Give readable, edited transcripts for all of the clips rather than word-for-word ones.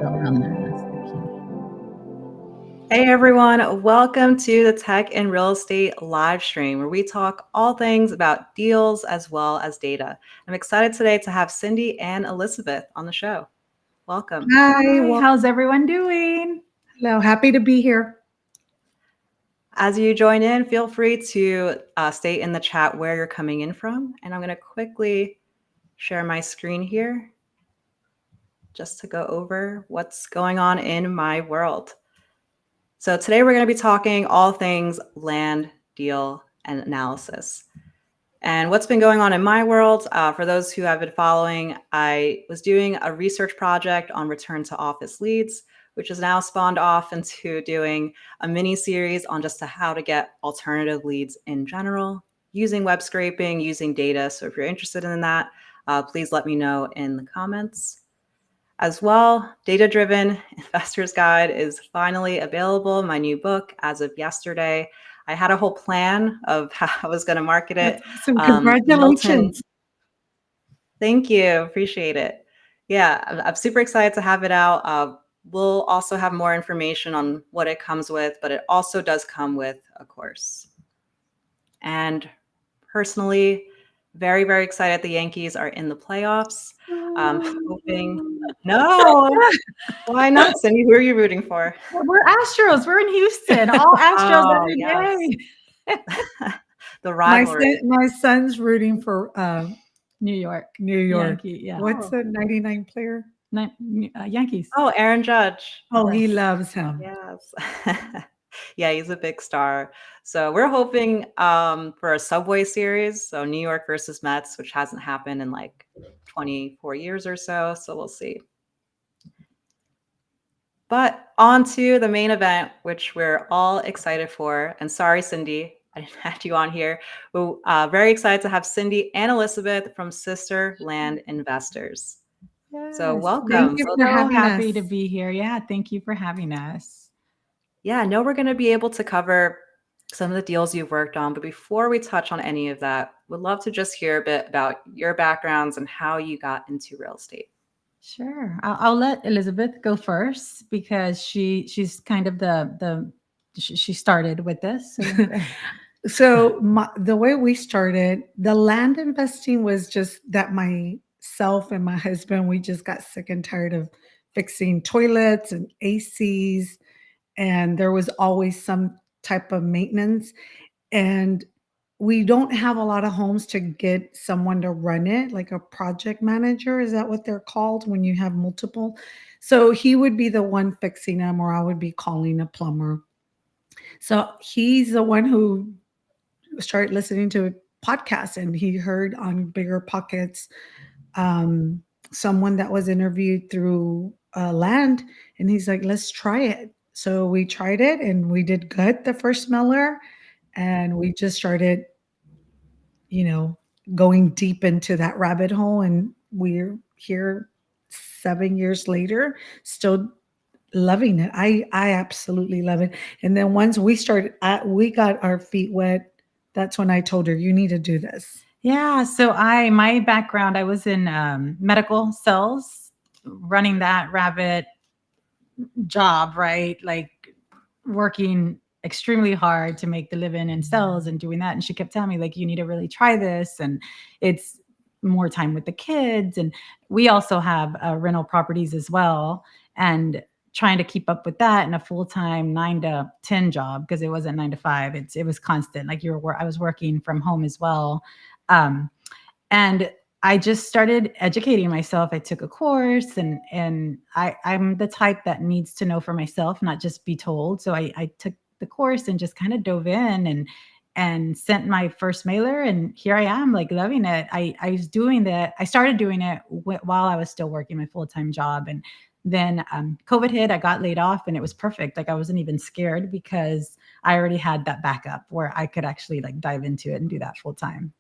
go around there. That's the key. Hey everyone, welcome to the Tech and Real Estate live stream where we talk all things about deals as well as data. I'm excited today to have Cindy and Elizabeth on the show. Welcome. Hi, how's everyone doing? Hello, happy to be here. As you join in, feel free to state in the chat where you're coming in from. And I'm going to quickly share my screen here just to go over what's going on in my world. So today we're going to be talking all things land, deal, and analysis. And what's been going on in my world, for those who have been following, I was doing a research project on return to office leads, which has now spawned off into doing a mini series on just how to get alternative leads in general, using web scraping, using data. So if you're interested in that, please let me know in the comments. As well, Data-Driven Investor's Guide is finally available, my new book, as of yesterday. I had a whole plan of how I was going to market it. So congratulations. Thank you. Appreciate it. Yeah, I'm super excited to have it out. We'll also have more information on what it comes with, but it also does come with a course. And personally, very, very excited the Yankees are in the playoffs. I'm hoping. No, why not, Cindy? Who are you rooting for? We're Astros. We're in Houston. All Astros every day. The rivalry. My son's rooting for New York. Yankee, yeah. What's the 99 player? Yankees. Oh, Aaron Judge. Oh, yes. He loves him. Yes. Yeah, he's a big star. So we're hoping for a Subway series. So New York versus Mets, which hasn't happened in like 24 years or so. So we'll see. But on to the main event, which we're all excited for. And sorry, Cindy, I didn't have you on here. We're very excited to have Cindy and Elizabeth from Sister Land Investors. Yes. So welcome. Thank you for having happy to be here. Yeah, thank you for having us. Yeah, I know we're going to be able to cover some of the deals you've worked on, but before we touch on any of that, we'd love to just hear a bit about your backgrounds and how you got into real estate. Sure. I'll let Elizabeth go first because she's kind of she started with this. So the way we started, the land investing was just that myself and my husband, we just got sick and tired of fixing toilets and ACs. And there was always some type of maintenance. And we don't have a lot of homes to get someone to run it, like a project manager. Is that what they're called when you have multiple? So he would be the one fixing them, or I would be calling a plumber. So he's the one who started listening to podcasts, and he heard on Bigger Pockets someone that was interviewed through land, and he's like, let's try it. So we tried it and we did good the first mailer, and we just started, going deep into that rabbit hole. And we're here 7 years later, still loving it. I absolutely love it. And then once we got our feet wet, that's when I told her, you need to do this. Yeah. So my background, I was in medical sales, running that rabbit job, right? Like working extremely hard to make the living in sales and doing that. And she kept telling me, like, you need to really try this. And it's more time with the kids. And we also have rental properties as well. And trying to keep up with that in a full-time 9 to 10 job, because it wasn't 9 to 5. It was constant. Like I was working from home as well. And I just started educating myself. I took a course, and I'm the type that needs to know for myself, not just be told. So I took the course and just kind of dove in and sent my first mailer, and here I am, like, loving it. I was doing that. I started doing it while I was still working my full-time job, and then COVID hit. I got laid off, and it was perfect. Like, I wasn't even scared because I already had that backup where I could actually like dive into it and do that full time.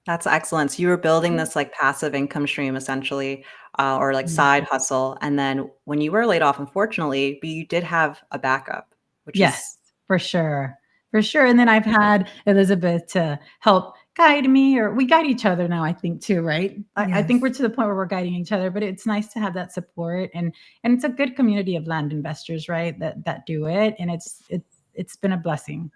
That's excellent. So you were building this like passive income stream essentially, or like side hustle. And then when you were laid off, unfortunately, but you did have a backup, which yes, for sure. For sure. And then I've had Elizabeth to help guide me, or we guide each other now, I think too, right? I think we're Yes. to the point where we're guiding each other, but it's nice to have that support, and it's a good community of land investors, right? That do it, and it's been a blessing.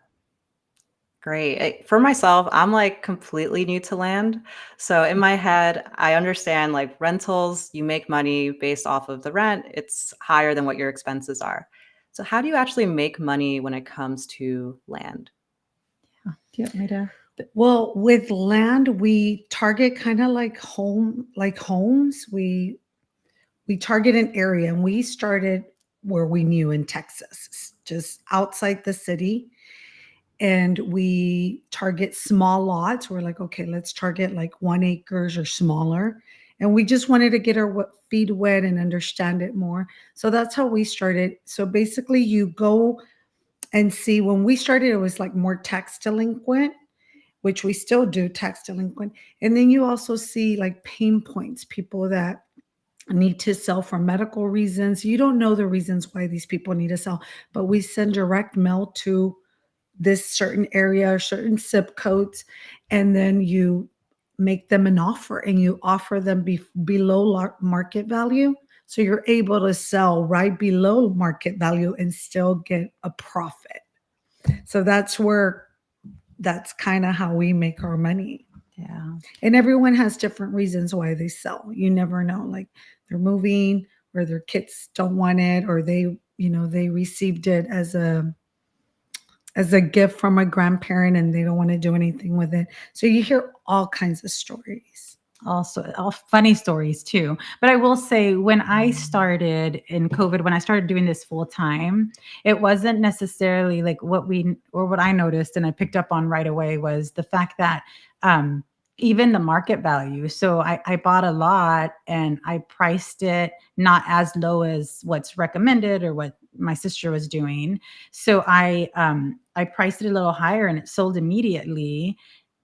Great. For myself, I'm like completely new to land. So in my head, I understand like rentals, you make money based off of the rent, it's higher than what your expenses are. So how do you actually make money when it comes to land? Do you want me to? Well, with land, we target kind of like homes. We target an area, and we started where we knew in Texas, just outside the city. And we target small lots. We're like, okay, let's target like 1 acres or smaller. And we just wanted to get our feet wet and understand it more. So that's how we started. So basically, you go and see, when we started, it was like more tax delinquent, which we still do, tax delinquent. And then you also see like pain points, people that need to sell for medical reasons. You don't know the reasons why these people need to sell, but we send direct mail to this certain area or certain zip codes, and then you make them an offer, and you offer them below market value. So you're able to sell right below market value and still get a profit. So that's kind of how we make our money. Yeah. And everyone has different reasons why they sell. You never know. Like they're moving, or their kids don't want it, or they received it as a gift from a grandparent and they don't want to do anything with it. So you hear all kinds of stories. Also, all funny stories too. But I will say, when I started in COVID, when I started doing this full time, it wasn't necessarily like what I noticed and I picked up on right away was the fact that um, even the market value. So I bought a lot and I priced it not as low as what's recommended or what my sister was doing. So I priced it a little higher and it sold immediately.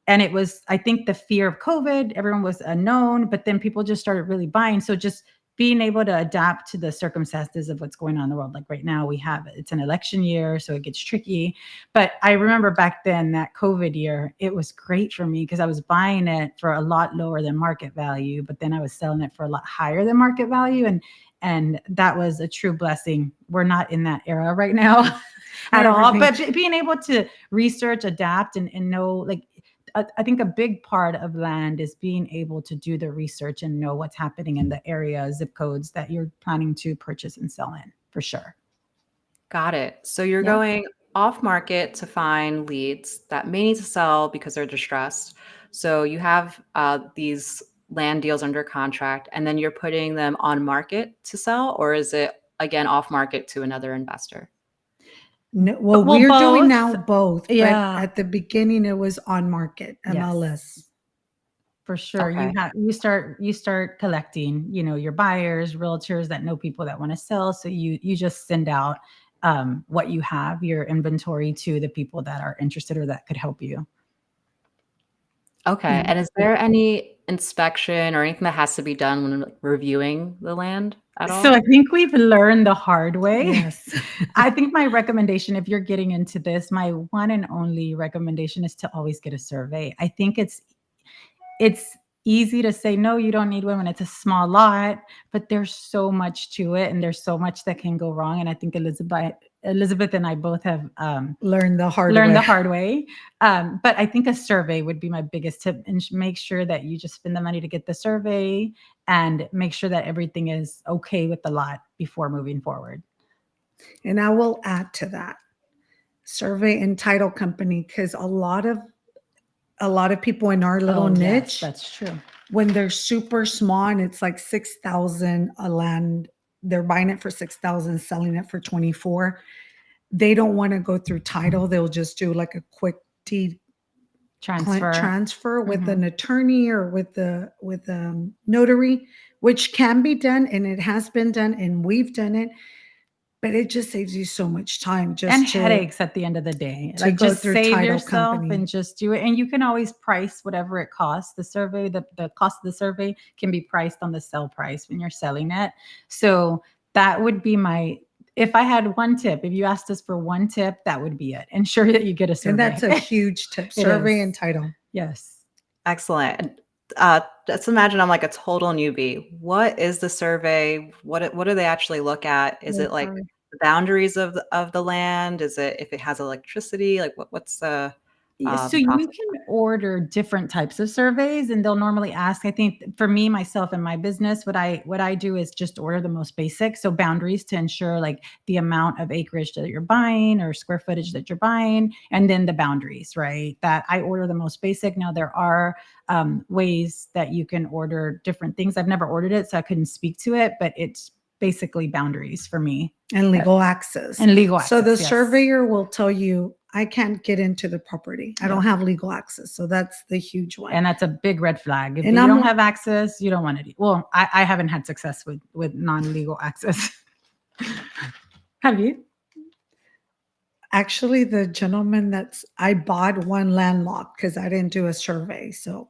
And it was, I think, the fear of COVID, everyone was unknown, but then people just started really buying. So just being able to adapt to the circumstances of what's going on in the world. Like right now it's an election year, so it gets tricky. But I remember back then, that COVID year, it was great for me because I was buying it for a lot lower than market value, but then I was selling it for a lot higher than market value. And that was a true blessing. We're not in that era right now at all. But being able to research, adapt, and know, like, I think a big part of land is being able to do the research and know what's happening in the area, zip codes that you're planning to purchase and sell in, for sure. Got it. So you're Yeah. going off market to find leads that may need to sell because they're distressed. So you have these land deals under contract, and then you're putting them on market to sell, or is it again off market to another investor? No, well, Well, we're doing now both. both, but Yeah. at the beginning it was on market, MLS. Yes, for sure. Okay. You start collecting, your buyers, realtors that know people that want to sell. So you just send out what you have, your inventory, to the people that are interested or that could help you. Okay. And And is there any inspection or anything that has to be done when like, reviewing the land at So I all? think we've learned the hard way. yes. I think my recommendation, if you're getting into this, my one and only recommendation is to always get a survey. I think it's easy to say no, you don't need one when it's a small lot, but there's so much to it and there's so much that can go wrong. And I think Elizabeth and I both have Learn the hard learned way. the hard way. But I think a survey would be my biggest tip, and make sure that you just spend the money to get the survey and make sure that everything is okay with the lot before moving forward. And I will add to that, survey and title company, because a lot of people in our little Oh, yes, niche, that's true. when they're super small and it's like 6,000 a land, they're buying it for 6,000, selling it for 24. They don't want to go through title. They'll just do like a quick deed transfer with Mhm. an attorney or with notary, which can be done, and it has been done, and we've done it. But it just saves you so much time And just headaches at the end of the day. to Like, go just through save title yourself company. and just do it. And you can always price whatever it costs. The survey, the cost of the survey can be priced on the sell price when you're selling it. So that would be if I had one tip, if you asked us for one tip, that would be it. Ensure that you get a survey. And that's a huge tip, It survey is. and title. Yes. Excellent. And, just imagine I'm like a total newbie. What is the survey? What do they actually look at? Is Oh, it like sorry. the boundaries of the land? Is it if it has electricity? Like what's So the you process? can order different types of surveys, and they'll normally ask. I think for me, myself, and my business, what I do is just order the most basic. So boundaries to ensure like the amount of acreage that you're buying or square footage that you're buying, and then the boundaries, right? That I order the most basic. Now there are ways that you can order different things. I've never ordered it, so I couldn't speak to it, but it's basically boundaries for me And legal access. and legal So the access. Yes. surveyor will tell you, I can't get into the property. I don't Yeah. have legal access. So that's the huge one. And that's a big red flag. If And you I'm don't like- have access, you don't want to. Well, I haven't had success with non-legal access. Have you? Actually, the gentleman I bought one landlocked because I didn't do a survey. So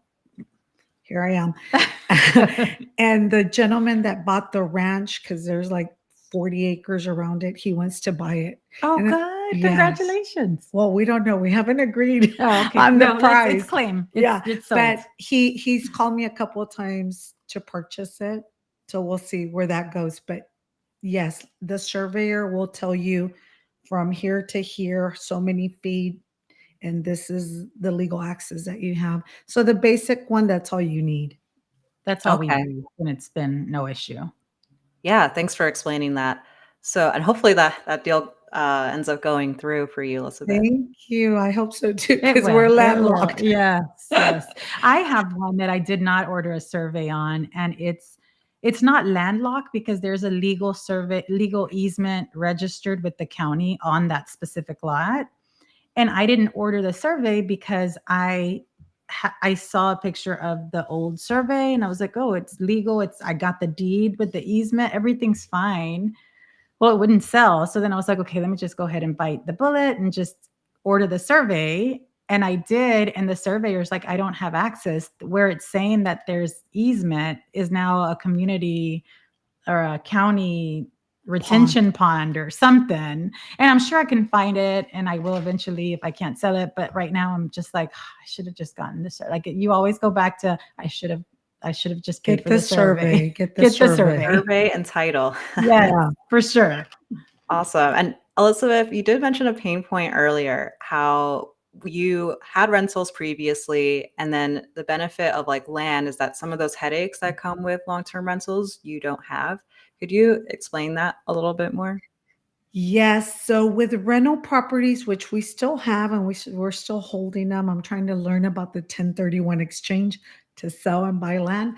here I am. And the gentleman that bought the ranch, because there's like 40 acres around it, he wants to buy it. Oh, And good. yes. Congratulations. Well, we don't know. We haven't agreed Oh, okay. on the No, price. it's claim. It's, Yeah, it's sold. but he's called me a couple of times to purchase it. So we'll see where that goes. But yes, the surveyor will tell you from here to here, so many feet, and this is the legal access that you have. So the basic one, that's all you need. That's all we Okay. do, and it's been no issue. Yeah, thanks for explaining that. So, and hopefully that deal ends up going through for you, Elizabeth. Thank you. I hope so too, It because will. we're It will. landlocked. Yes, yes. I have one that I did not order a survey on, and it's not landlocked because there's a legal survey, legal easement registered with the county on that specific lot. And I didn't order the survey because I saw a picture of the old survey and I was like, oh, it's legal. I got the deed with the easement. Everything's fine. Well, it wouldn't sell. So then I was like, okay, let me just go ahead and bite the bullet and just order the survey. And I did. And the surveyor's like, I don't have access. Where it's saying that there's easement is now a community or a county retention pond or something. And I'm sure I can find it and I will eventually if I can't sell it. But right now I'm just like, I should have just gotten this. Like you always go back to, I should have just paid Get for the the survey. survey. Get the Get the survey. survey. Survey and title. Yes, Yeah. for sure. Awesome. And Elizabeth, you did mention a pain point earlier, how you had rentals previously, and then the benefit of like land is that some of those headaches that come with long-term rentals you don't have. Could you explain that a little bit more? Yes. So with rental properties, which we still have and we're still holding them, I'm trying to learn about the 1031 exchange to sell and buy land.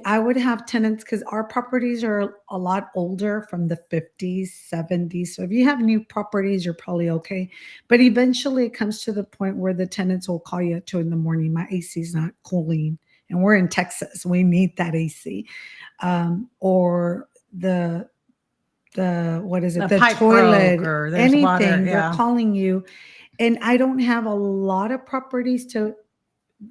I would have tenants because our properties are a lot older from the 50s, 70s. So if you have new properties, you're probably okay. But eventually it comes to the point where the tenants will call you at 2 a.m. My AC is not cooling. And we're in Texas. We need that AC. Or what is it? The pipe toilet, broke or there's anything. water, They're yeah. calling you. And I don't have a lot of properties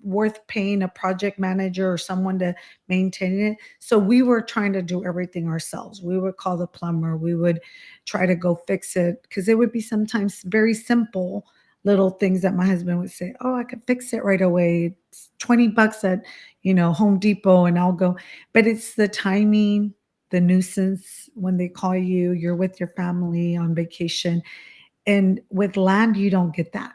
worth paying a project manager or someone to maintain it. So we were trying to do everything ourselves. We would call the plumber. We would try to go fix it because it would be sometimes very simple little things that my husband would say, oh, I could fix it right away. It's $20 at, Home Depot and I'll go. But it's the timing, the nuisance when they call you, you're with your family on vacation. And with land, you don't get that.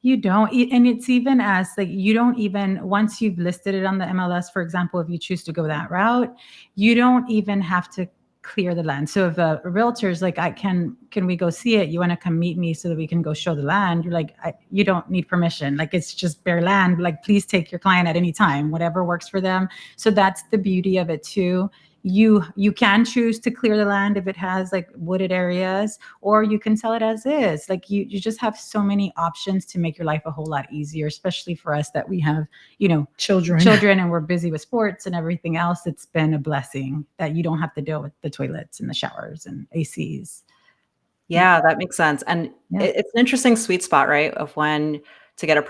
You don't. And it's even as like, you don't even, once you've listed it on the MLS, for example, if you choose to go that route, you don't even have to clear the land. So if a realtor's like, can we go see it? You want to come meet me so that we can go show the land? You're like, you don't need permission. Like it's just bare land. Like, please take your client at any time, whatever works for them. So that's the beauty of it too. You can choose to clear the land if it has like wooded areas, or you can sell it as is. Like you just have so many options to make your life a whole lot easier, especially for us that we have, children and we're busy with sports and everything else. It's been a blessing that you don't have to deal with the toilets and the showers and ACs. Yeah, that makes sense. And Yeah. it's an interesting sweet spot, right? Of when to get a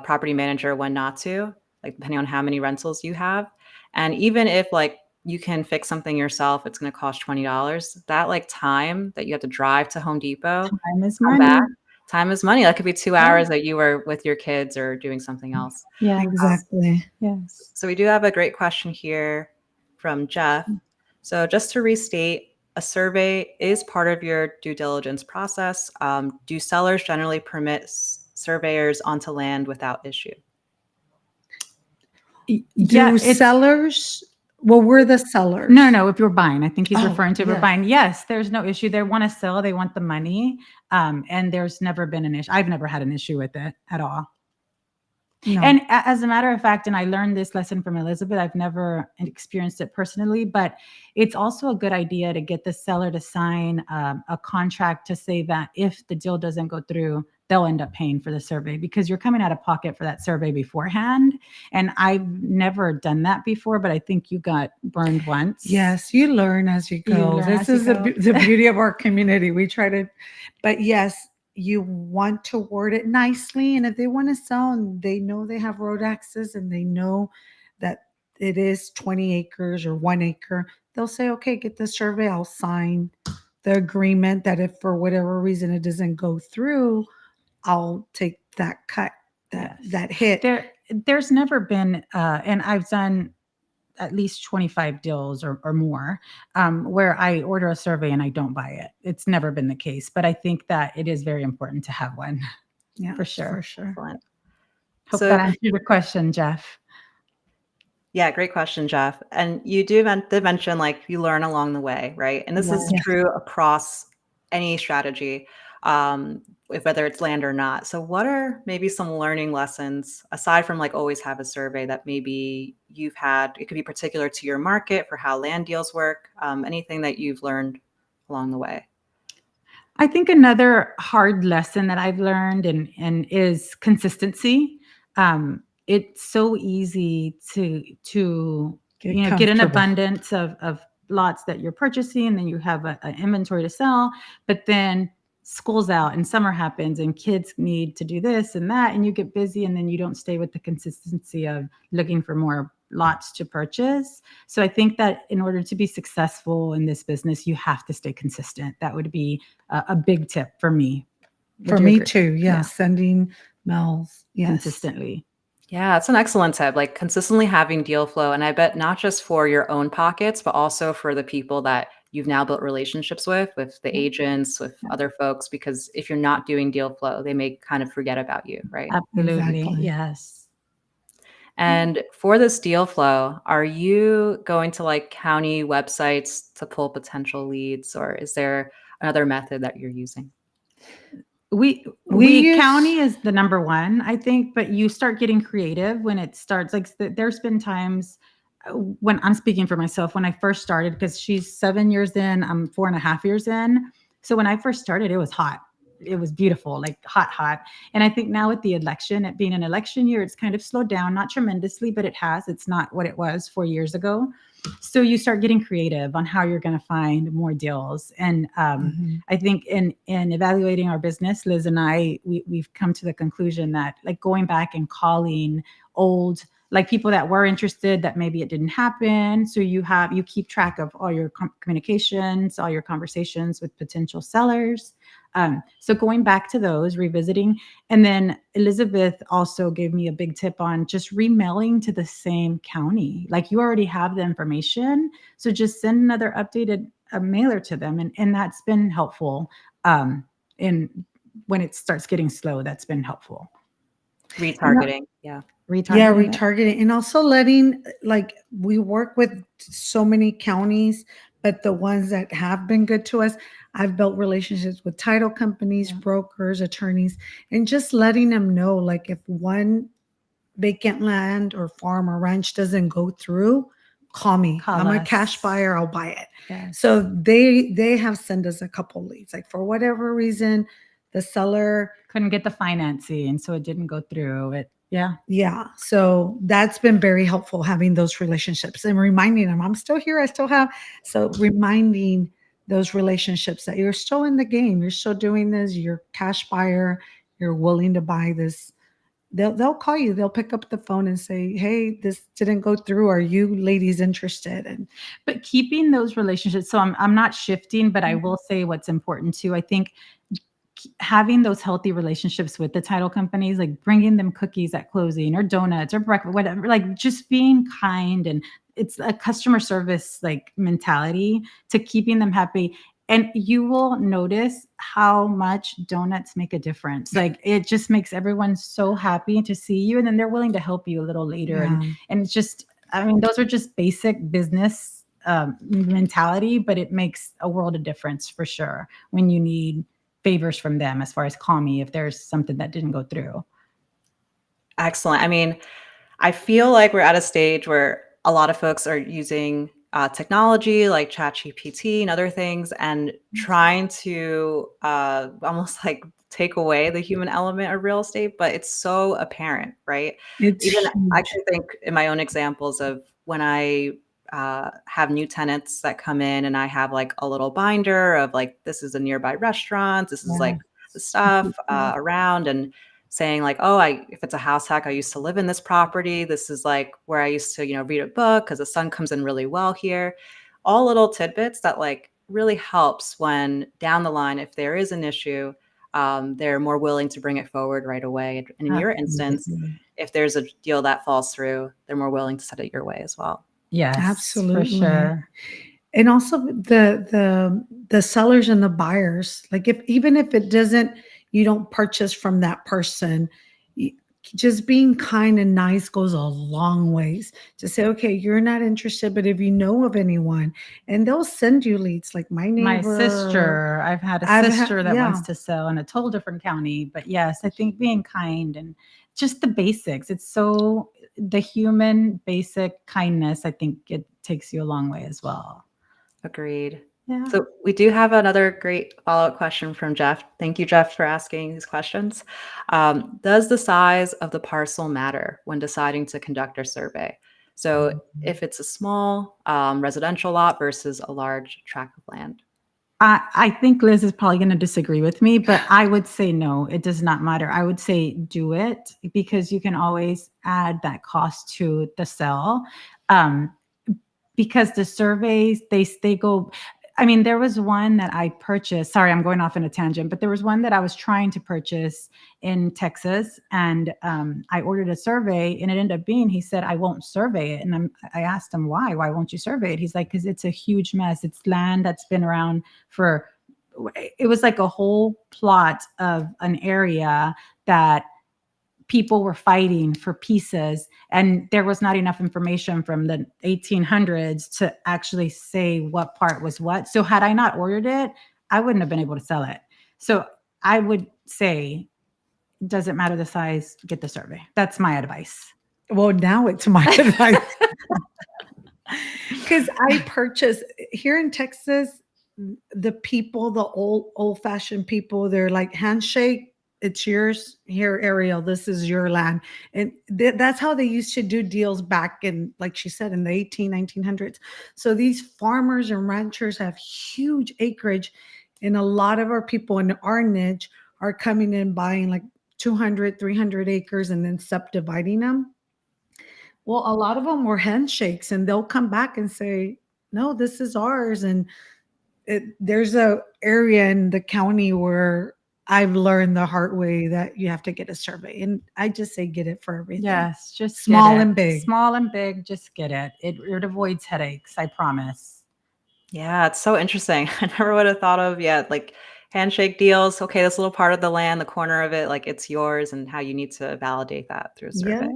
property manager, when not to, like depending on how many rentals you have. And even if like you can fix something yourself, it's going to cost $20. That like time that you have to drive to Home Depot, Time is come money. back, time is money. That could be 2 Yeah. hours that you were with your kids or doing something else. Yeah. Exactly. Yes. So we do have a great question here from Jeff. So just to restate, a survey is part of your due diligence process. Do sellers generally permit surveyors onto land without issue? Yeah. Do sellers? Well, we're the sellers. No. If you're buying, I think he's Oh, referring to if you're yes. buying. Yes, there's no issue. They want to sell. They want the money. And there's never been an issue. I've never had an issue with it at all. No. And as a matter of fact, and I learned this lesson from Elizabeth, I've never experienced it personally, but it's also a good idea to get the seller to sign a contract to say that if the deal doesn't go through, they'll end up paying for the survey because you're coming out of pocket for that survey beforehand. And I've never done that before, but I think you got burned once. Yes, you learn as you go. learn This as you is go. the beauty of our community. We try to, but yes, you want to word it nicely. And if they want to sell and they know they have road access and they know that it is 20 acres or 1 acre, they'll say, okay, get the survey. I'll sign the agreement that if for whatever reason it doesn't go through, I'll take that cut, that hit. There's never been, and I've done at least 25 deals or more where I order a survey and I don't buy it. It's never been the case, but I think that it is very important to have one. Yeah, for sure. Excellent. Hope So- that answered your question, Jeff. Yeah, great question, Jeff. And you did mention like you learn along the way, right? And this is Yes. true across any strategy, whether it's land or not. So what are maybe some learning lessons aside from like always have a survey that maybe you've had? It could be particular to your market for how land deals work. Anything that you've learned along the way? I think another hard lesson that I've learned and is consistency. It's so easy to Get get an comfortable. abundance of lots that you're purchasing, and then you have an inventory to sell, but then school's out and summer happens and kids need to do this and that, and you get busy, and then you don't stay with the consistency of looking for more lots to purchase. So I think that in order to be successful in this business, you have to stay consistent. That would be a big tip for me. For Would you me agree? too. Yeah, Yeah. sending mails. Yes. Consistently. Yeah, it's an excellent tip, like consistently having deal flow. And I bet not just for your own pockets, but also for the people that you've now built relationships with the agents, with other folks, because if you're not doing deal flow, they may kind of forget about you, right? Absolutely. Exactly. Yes. And for this deal flow, are you going to like county websites to pull potential leads, or is there another method that you're using? We use- county is the number one, I think, but you start getting creative when it starts. Like there's been times when I'm speaking for myself, when I first started, because she's 7 years in, I'm 4.5 years in. So when I first started, it was hot. It was beautiful, like hot. And I think now with the election, it being an election year, it's kind of slowed down, not tremendously, but it has. It's not what it was 4 years ago. So you start getting creative on how you're going to find more deals. And I think in evaluating our business, Liz and I, we've come to the conclusion that like going back and calling old, like people that were interested that maybe it didn't happen. So you keep track of all your communications, all your conversations with potential sellers. So going back to those, revisiting, and then Elizabeth also gave me a big tip on just remailing to the same county. Like you already have the information, so just send another updated mailer to them, and that's been helpful. And when it starts getting slow, that's been helpful. Retargeting, yeah. Retargeting, and also letting, like, we work with so many counties, but the ones that have been good to us, I've built relationships with title companies, brokers, attorneys, and just letting them know, like, if one vacant land or farm or ranch doesn't go through, call me. Call I'm a us. cash buyer. I'll buy it. Yes. So they have sent us a couple leads, like for whatever reason, the seller couldn't get the financing, so it didn't go through. Yeah. So that's been very helpful, having those relationships and reminding them, I'm still here. I still have. So reminding those relationships that you're still in the game. You're still doing this. You're a cash buyer. You're willing to buy this. They'll call you. They'll pick up the phone and say, hey, this didn't go through. Are you ladies interested? But keeping those relationships. So I'm not shifting, but I will say what's important too. I think having those healthy relationships with the title companies, like bringing them cookies at closing or donuts or breakfast, whatever, like just being kind, and it's a customer service like mentality to keeping them happy. And you will notice how much donuts make a difference. Like it just makes everyone so happy to see you, and then they're willing to help you a little later. Yeah. And it's just, I mean, those are just basic business mentality, but it makes a world of difference for sure when you need favors from them as far as call me if there's something that didn't go through. Excellent. I mean, I feel like we're at a stage where a lot of folks are using technology like ChatGPT and other things and trying to almost like take away the human element of real estate, but it's so apparent, right? It's Even I huge. can think in my own examples of when I have new tenants that come in and I have like a little binder of like, this is a nearby restaurant, this is like the stuff around, and saying like, oh, if it's a house hack, I used to live in this property. This is like where I used to, read a book because the sun comes in really well here. All little tidbits that like really helps when down the line, if there is an issue, they're more willing to bring it forward right away. And in your instance, Absolutely. if there's a deal that falls through, they're more willing to set it your way as well. Yes, Absolutely. for sure. And also the sellers and the buyers, like even if it doesn't, you don't purchase from that person, just being kind and nice goes a long ways to say, okay, you're not interested, but if you know of anyone, and they'll send you leads, like my neighbor. My sister, I've had a sister that wants to sell in a total different county. But yes, I think being kind and just the basics. It's so the human basic kindness, I think it takes you a long way as well. Agreed. Yeah. So we do have another great follow-up question from Jeff. Thank you, Jeff, for asking these questions. Does the size of the parcel matter when deciding to conduct a survey? So if it's a small residential lot versus a large tract of land. I think Liz is probably going to disagree with me, but I would say no, it does not matter. I would say do it because you can always add that cost to the sell. Because the surveys, they go, I mean, there was one that I purchased. Sorry, I'm going off in a tangent, but there was one that I was trying to purchase in Texas, and I ordered a survey, and it ended up being, he said, I won't survey it. And I asked him why. Why won't you survey it? He's like, because it's a huge mess. It's land that's been around for. It was like a whole plot of an area that people were fighting for pieces, and there was not enough information from the 1800s to actually say what part was what. So had I not ordered it, I wouldn't have been able to sell it. So I would say, doesn't matter the size, get the survey. That's my advice. Well, now it's my advice. Because I purchase here in Texas, the people, the old-fashioned people, they're like, handshake, it's yours. Here, Ariel, this is your land. And that's how they used to do deals back in, like she said, in the 1900s. So these farmers and ranchers have huge acreage, and a lot of our people in our niche are coming in buying like 200, 300 acres and then subdividing them. Well, a lot of them were handshakes, and they'll come back and say, no, this is ours. And there's a area in the county where I've learned the hard way that you have to get a survey. And I just say get it for everything. Yes, just small get it. and big. Small and big, just get it. It avoids headaches, I promise. Yeah, it's so interesting. I never would have thought of, like handshake deals. Okay, this little part of the land, the corner of it, like it's yours, and how you need to validate that through a survey.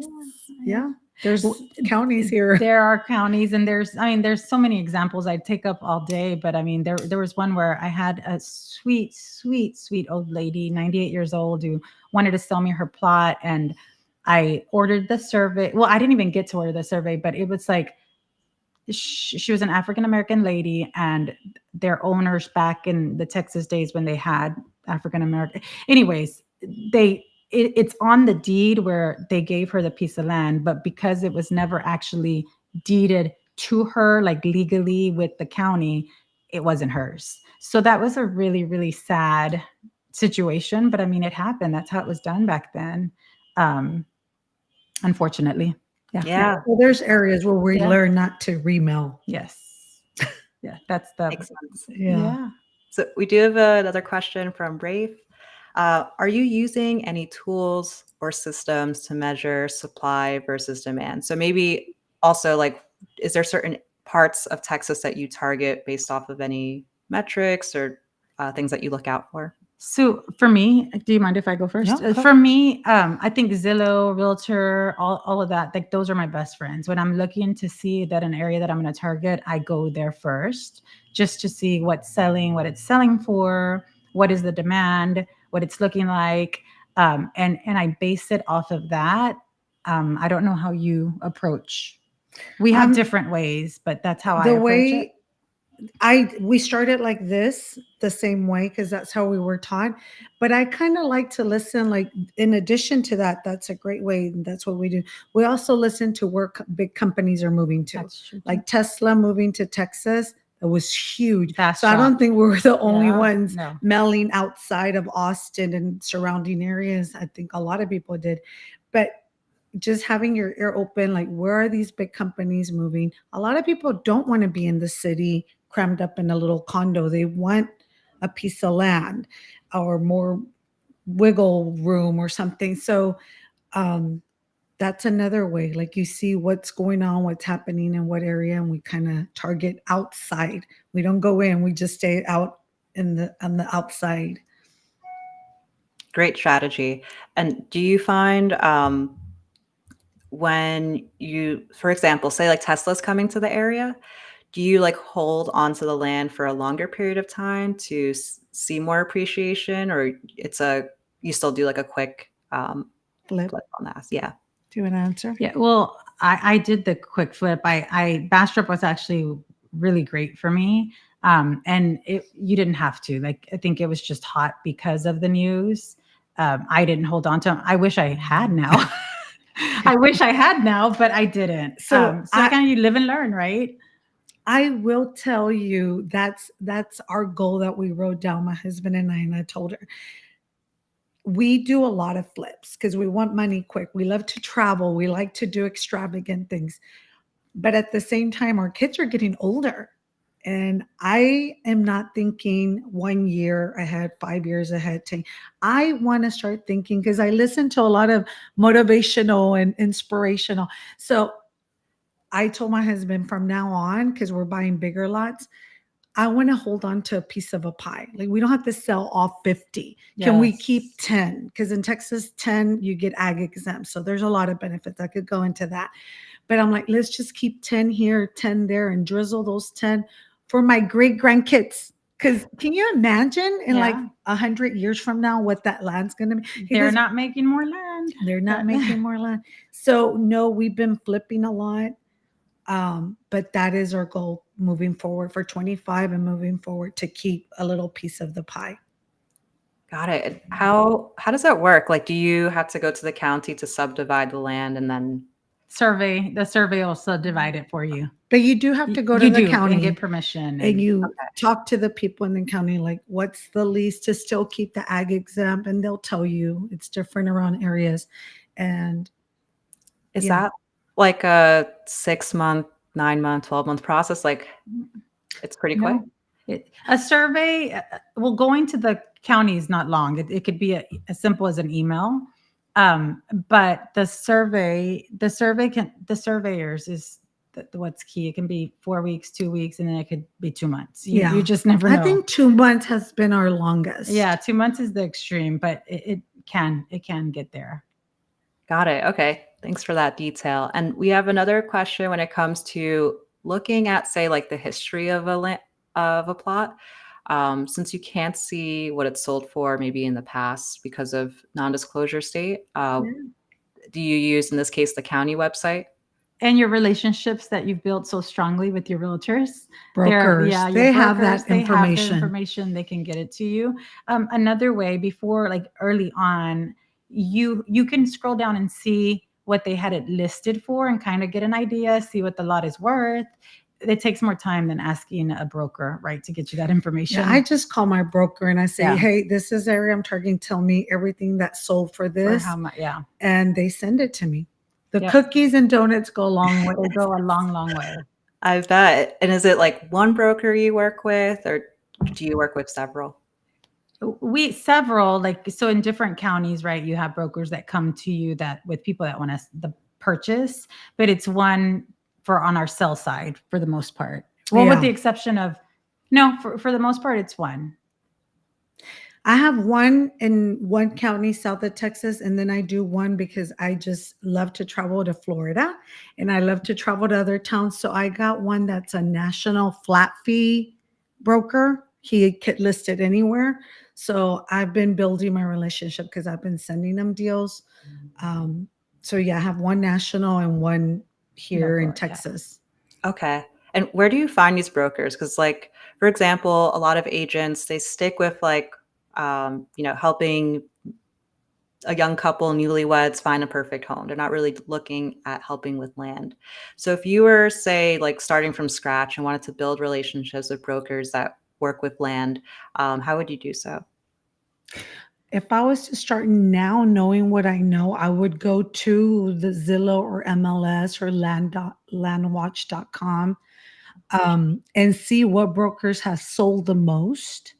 Yeah. There's counties here. There are counties, and there's so many examples. I'd take up all day, but I mean, there was one where I had a sweet, sweet, sweet old lady, 98 years old, who wanted to sell me her plot, and I ordered the survey. Well, I didn't even get to order the survey, but it was like she was an African-American lady, and their owners back in the Texas days when they had African-American. Anyways, it's on the deed where they gave her the piece of land, but because it was never actually deeded to her, like legally with the county, it wasn't hers. So that was a really, really sad situation. But I mean, it happened. That's how it was done back then. Unfortunately. Yeah. Well, there's areas where we Yeah. learn not to remill. Yes. Yeah, that's the Makes sense. Yeah. So we do have another question from Rafe. Are you using any tools or systems to measure supply versus demand? So maybe also like, is there certain parts of Texas that you target based off of any metrics or things that you look out for? So for me, do you mind if I go first? Yeah, go. For me, I think Zillow, Realtor, all of that, like those are my best friends. When I'm looking to see that an area that I'm going to target, I go there first just to see what's selling, what it's selling for, what is the demand, what it's looking like, and I base it off of that. I don't know how you approach. We have different ways, but that's how I The approach it. way we started like this the same way because that's how we were taught. But I kind of like to listen, like in addition to that, that's a great way. And that's what we do. We also listen to where big companies are moving to, That's true. like Tesla moving to Texas. That was huge. Fast So I don't shop. think we were the only Yeah, ones no. mailing outside of Austin and surrounding areas. I think a lot of people did. But just having your ear open, like where are these big companies moving? A lot of people don't want to be in the city crammed up in a little condo. They want a piece of land or more wiggle room or something. So um, that's another way. Like you see what's going on, what's happening in what area, and we kind of target outside. We don't go in, we just stay out on the outside. Great strategy. And do you find when you, for example, say like Tesla's coming to the area, do you like hold onto the land for a longer period of time to see more appreciation, or it's a you still do like a quick Flip. flip on that? Yeah. Do you want to answer? Yeah, well, I did the quick flip. I Bastrop was actually really great for me. And you didn't have to. Like, I think it was just hot because of the news. I didn't hold on to 'em. I wish I had now. I wish I had now, but I didn't. So So kind of you live and learn, right? I will tell you that's our goal that we wrote down, my husband and I told her we do a lot of flips because we want money quick. We love to travel. We like to do extravagant things. But at the same time, our kids are getting older. And I am not thinking 1 year ahead, 5 years ahead. I want to start thinking because I listen to a lot of motivational and inspirational. So I told my husband from now on, because we're buying bigger lots, I want to hold on to a piece of a pie. Like we don't have to sell all 50. Can we keep Yes. 10? Because in Texas, 10, you get ag exempt. So there's a lot of benefits. I could go into that. But I'm like, let's just keep 10 here, 10 there, and drizzle those 10 for my great grandkids. Because can you imagine in like Yeah. 100 years from now what that land's going to be? They're Because not making more land. they're not But- making more land. So no, we've been flipping a lot. But that is our goal moving forward for 25 and moving forward to keep a little piece of the pie. Got it. And how does that work? Like, do you have to go to the county to subdivide the land and then the survey will subdivide it for you. But you do have to go to You the do, county and get permission. and you talk to the people in the county, like what's the lease to still keep the ag exempt, and they'll tell you it's different around areas. And is Yeah. that like a 6 month, 9 month, 12-month process? Like it's pretty quick. No, a survey, going to the county is not long. It could be as simple as an email. But the surveyors is what's key. It can be 4 weeks, 2 weeks, and then it could be 2 months. You just never know. I think 2 months has been our longest. Yeah, 2 months is the extreme, but it can get there. Got it. Okay. Thanks for that detail. And we have another question when it comes to looking at, say, like the history of a plot. Since you can't see what it's sold for, maybe in the past because of non-disclosure state, do you use, in this case, the county website? And your relationships that you've built so strongly with your realtors, Brokers, your they have brokers, that they have the information. information. They can get it to you. Another way, before, like early on, you can scroll down and see what they had it listed for and kind of get an idea, see what the lot is worth. It takes more time than asking a broker, right, to get you that information. Yeah, I just call my broker and I say, Yeah. hey, this is the area I'm targeting. Tell me everything that's sold for For this. how much? Yeah. And they send it to me. The Yep. cookies and donuts go a long way. They go a long, long way. I bet. And is it like one broker you work with, or do you work with several? We several like so in different counties, right? You have brokers that come to you that with people that want us the purchase, but it's one for on our sell side for the most part. Well, with the Yeah. exception of no, for the most part, it's one. I have one in one county south of Texas, and then I do one because I just love to travel to Florida and I love to travel to other towns. So I got one that's a national flat fee broker. He could list it anywhere. So I've been building my relationship because I've been sending them deals. Um, so yeah, I have one national and one here in Local, yeah. Texas. Okay. And where do you find these brokers? Because, like, for example, a lot of agents, they stick with like, helping a young couple, newlyweds, find a perfect home. They're not really looking at helping with land. So if you were, say, like starting from scratch and wanted to build relationships with brokers that work with land, how would you do so? If I was to start now knowing what I know, I would go to the Zillow or MLS or landwatch.com and see what brokers have sold the most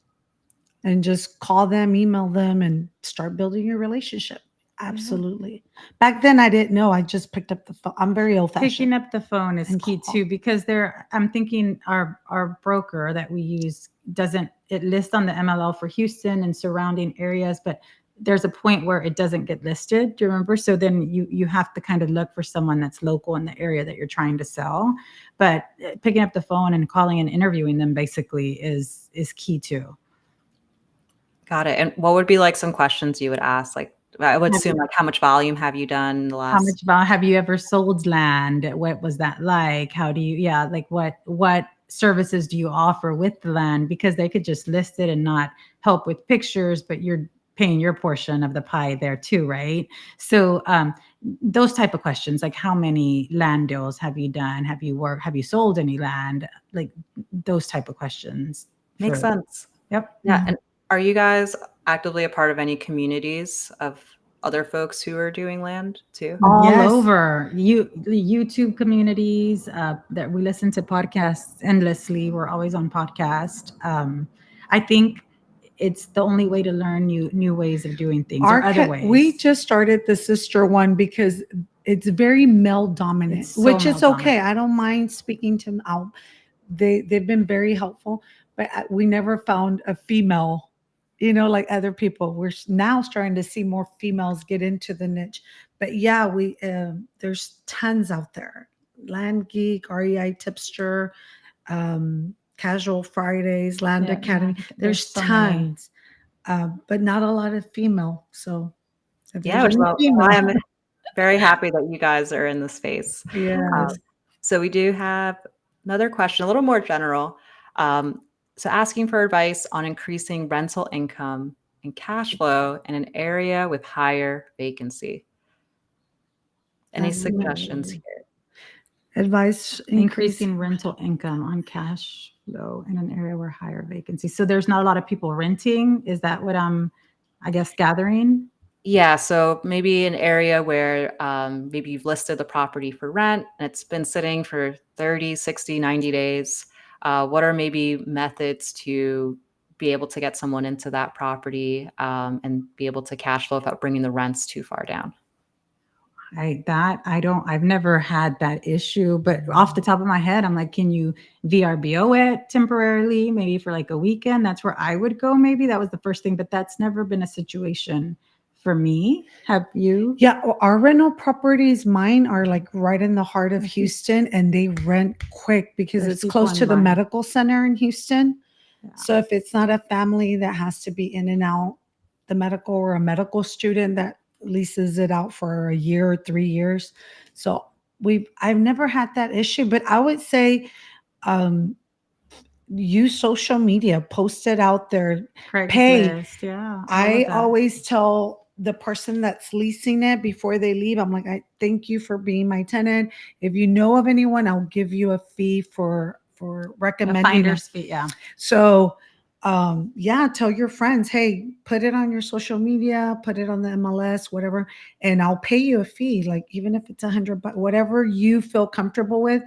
and just call them, email them, and start building your relationship. Absolutely. Back then, I didn't know. I just picked up the phone. I'm very old Picking fashioned. up the phone is And key call. too because there I'm thinking our broker that we use doesn't it lists on the MLL for Houston and surrounding areas, but there's a point where it doesn't get listed. Do you remember? So then you have to kind of look for someone that's local in the area that you're trying to sell. But picking up the phone and calling and interviewing them basically is key too. Got it. And what would be like some questions you would ask? Like, I would Have assume you like how much volume have you done in the How last? much about have you ever sold land? What was that like? How do you, yeah, like what services do you offer with the land? Because they could just list it and not help with pictures, but you're paying your portion of the pie there too, right? So those type of questions, like how many land deals have you done? Have you sold any land? Like those type of questions. Makes For sense. yep. Yeah. And are you guys actively a part of any communities of other folks who are doing land too? All Yes. over the YouTube communities that we listen to podcasts endlessly. We're always on podcast. I think it's the only way to learn new ways of doing things or other We ways. just started the sister one because it's very male dominant, It's so which male is okay. dominant. I don't mind speaking to them out. They've been very helpful, but we never found a female, like other people. We're now starting to see more females get into the niche. But yeah, we there's tons out there. Land Geek, REI Tipster, Casual Fridays, Land Yeah, Academy. there's There's so many. tons, but not a lot of female. So if Yeah, there's which is any why female, I'm very happy that you guys are in the space. yes. So we do have another question, a little more general. Um, so asking for advice on increasing rental income and cash flow in an area with higher vacancy. Any That's suggestions here? advice increase. Increasing rental income on cash flow in an area where higher vacancy. So there's not a lot of people renting. Is that what I'm, I guess, gathering? Yeah, so maybe an area where maybe you've listed the property for rent and it's been sitting for 30, 60, 90 days. What are maybe methods to be able to get someone into that property and be able to cash flow without bringing the rents too far down? I've never had that issue, but off the top of my head, I'm like, can you VRBO it temporarily, maybe for like a weekend? That's where I would go. Maybe that was the first thing, but that's never been a situation for me. Have you? Yeah, our rental properties, mine are like right in the heart of Houston, and they rent quick because There's it's people close in to the line. medical center in Houston. Yeah. So if it's not a family that has to be in and out the medical or a medical student that leases it out for a year or 3 years. So I've never had that issue, but I would say um, use social media, post it out there, pay. Craigslist, yeah, all I of that. always tell the person that's leasing it before they leave, I'm like, I thank you for being my tenant. If you know of anyone, I'll give you a fee for A recommending it. finder's fee, yeah. So yeah, tell your friends, hey, put it on your social media, put it on the MLS, whatever, and I'll pay you a fee. Like even if it's $100, whatever you feel comfortable with,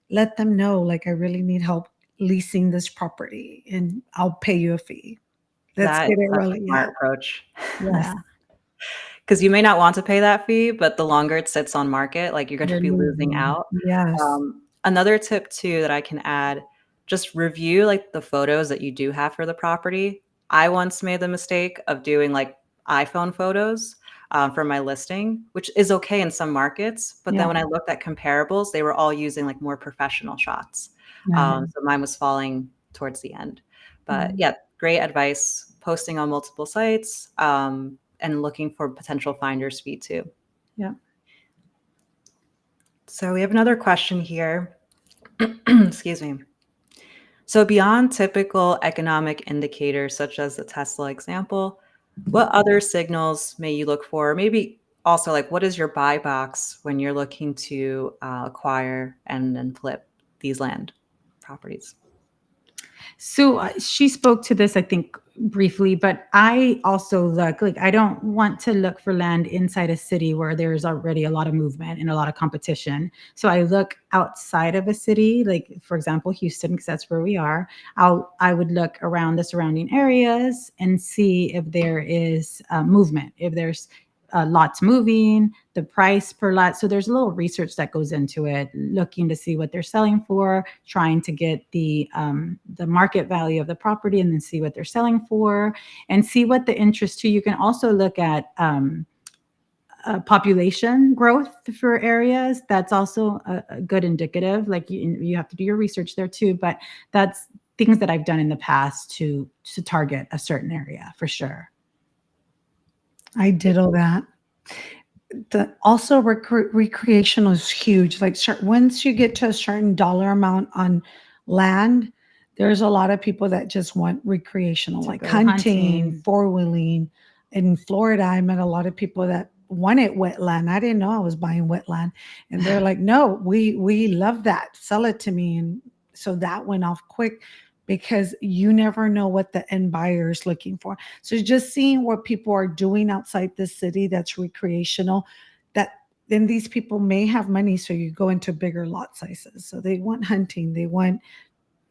let them know. Like I really need help leasing this property, and I'll pay you a fee. Let's That is get it such a rolling. smart Yeah. approach. Yes. Because you may not want to pay that fee, but the longer it sits on market, like, you're gonna You're be losing losing. out. Yes. Another tip too that I can add, just review, like, the photos that you do have for the property. I once made the mistake of doing, like, iPhone photos, for my listing, which is okay in some markets, but then Yeah. when I looked at comparables, they were all using, like, more professional shots. So mine was falling towards the end. But, yeah, great advice, posting on multiple sites, and looking for potential finder's fee too. Yeah. So we have another question here. Excuse me. So beyond typical economic indicators such as the Tesla example, what other signals may you look for? Maybe also, like, what is your buy box when you're looking to acquire and then flip these land properties? So she spoke to this, I think, briefly, but I also look like I don't want to look for land inside a city where there's already a lot of movement and a lot of competition. So I look outside of a city, like for example, Houston, because that's where we are. I would look around the surrounding areas and see if there is movement, if there's lots moving, the price per lot. So there's a little research that goes into it, looking to see what they're selling for, trying to get the market value of the property, and then see what they're selling for, and see what the interest too. You can also look at population growth for areas. That's also a good indicative. Like you have to do your research there too, but that's things that I've done in the past to target a certain area for sure. I did all that. Also recreational is huge. Like once you get to a certain dollar amount on land, there's a lot of people that just want recreational, To like go hunting, hunting. four-wheeling. In Florida, I met a lot of people that wanted wetland. I didn't know I was buying wetland, and they're like, "No, we love that. Sell it to me." And so that went off quick because you never know what the end buyer is looking for. So just seeing what people are doing outside the city that's recreational, that then these people may have money. So you go into bigger lot sizes. So they want hunting, they want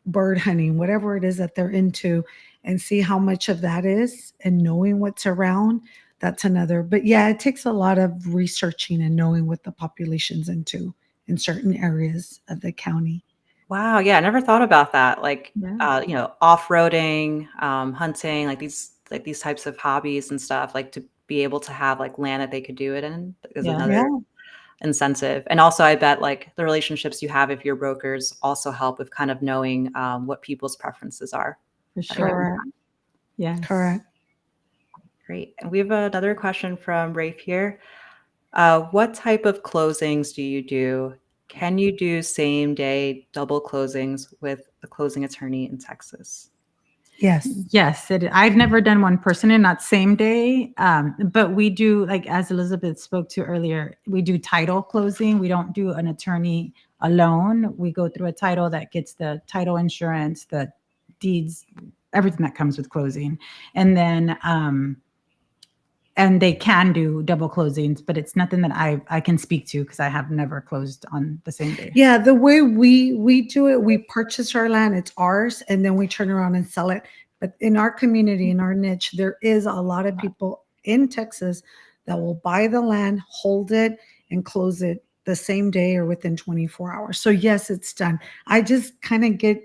bird hunting, whatever it is that they're into, and see how much of that is and knowing what's around. That's another. But yeah, it takes a lot of researching and knowing what the population's into in certain areas of the county. Wow, yeah, I never thought about that. Like, Yeah. off-roading, hunting, like these types of hobbies and stuff, like to be able to have like land that they could do it in is Yeah. another Yeah. incentive. And also, I bet like the relationships you have with your brokers also help with kind of knowing what people's preferences are. For At a given sure. Correct. time. Yes. Correct. Great. And we have another question from Rafe here. What type of closings do you do? Can you do same day double closings with a closing attorney in Texas? Yes. Yes, I've never done one person and not same day, but we do, like as Elizabeth spoke to earlier, we do title closing. We don't do an attorney alone. We go through a title that gets the title insurance, the deeds, everything that comes with closing, and then and they can do double closings, but it's nothing that I can speak to because I have never closed on the same day. Yeah, the way we do it, we purchase our land, it's ours, and then we turn around and sell it. But in our community, in our niche, there is a lot of people in Texas that will buy the land, hold it, and close it the same day or within 24 hours. So yes, it's done. I just kind of get